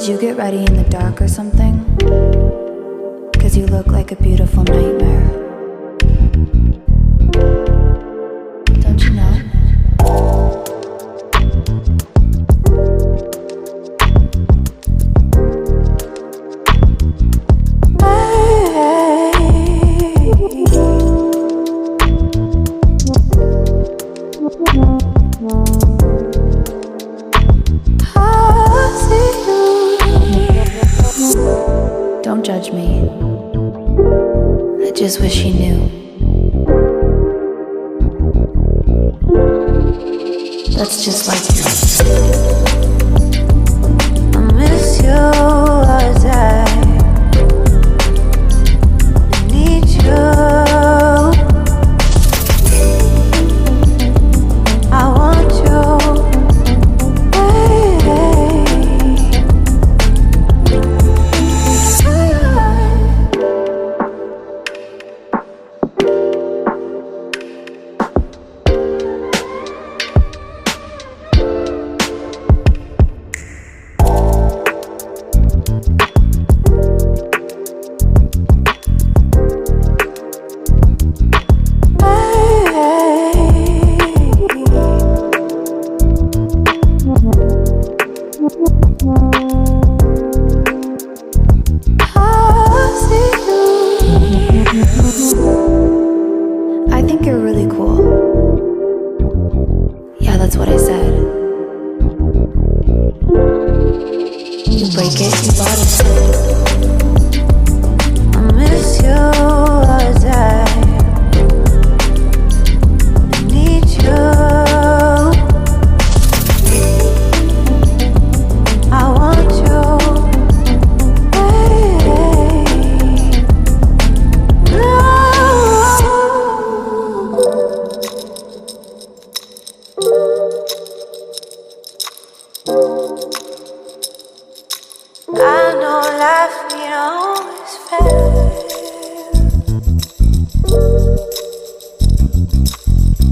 Did you get ready in the dark or something? 'Cause you look like a beautiful nightmare. Don't you know? Don't judge me. I just wish you knew. That's just like you. I miss you as I need you. I want you. I think you're really cool. Yeah, that's what I said. You break it, you bought it. I miss you as I need you. I want you. I know life ain't always fair.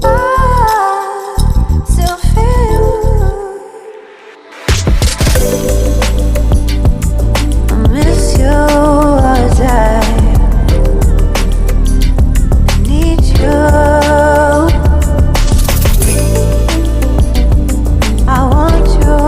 I still feel I miss you as I need you. I want you.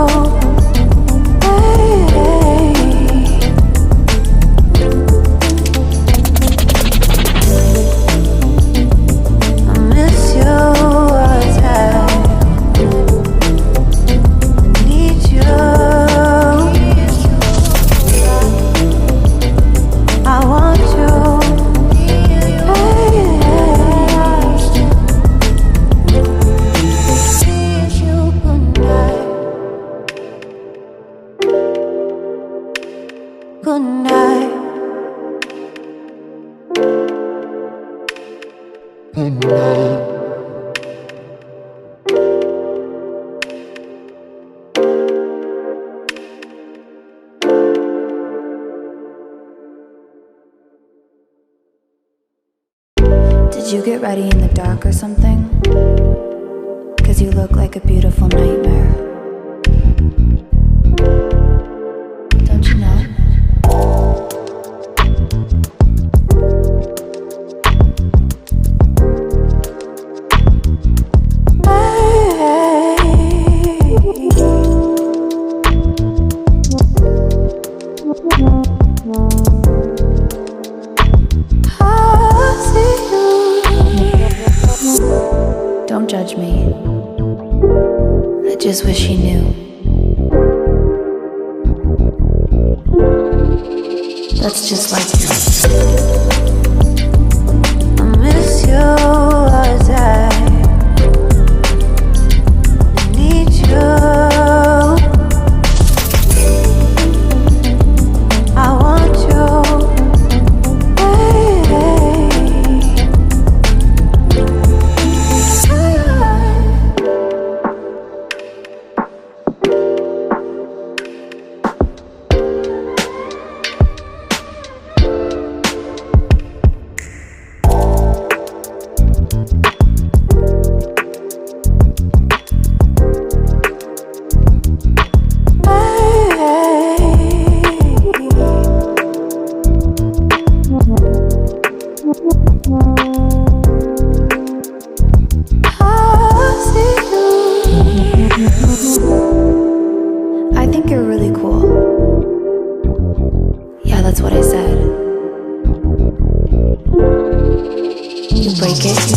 Good night. Good night. Did you get ready in the dark or something? 'Cause you look like a beautiful nightmare. Don't you know? Don't judge me. I just wish you knew. That's just like you. I miss you as I need you. I want you. think you're really cool. Yeah, that's what I said. You break it, you